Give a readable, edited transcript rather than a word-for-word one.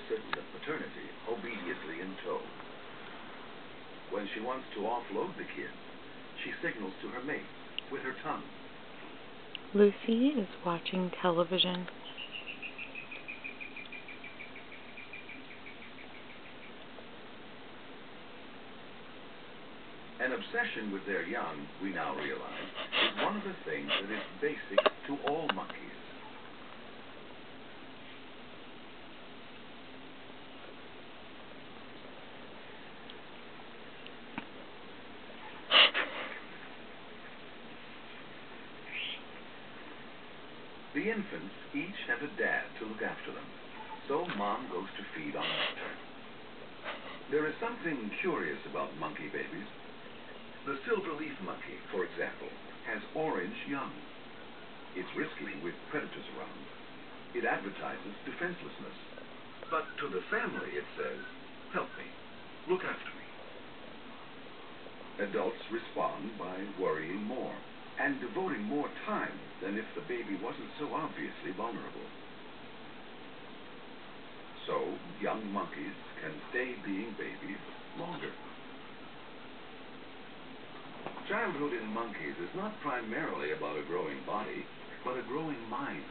certain of paternity, obediently in tow. When she wants to offload the kid, she signals to her mate with her tongue. Lucy is watching television. An obsession with their young, we now realize, is one of the things that is basic to all monkeys. The infants each have a dad to look after them, so mom goes to feed on nectar. There is something curious about monkey babies. The silverleaf monkey, for example, has orange young. It's risky with predators around. It advertises defenselessness. But to the family it says, help me, look after me. Adults respond by worrying more and devoting more time than if the baby wasn't so obviously vulnerable. So, young monkeys can stay being babies longer. Childhood in monkeys is not primarily about a growing body, but a growing mind.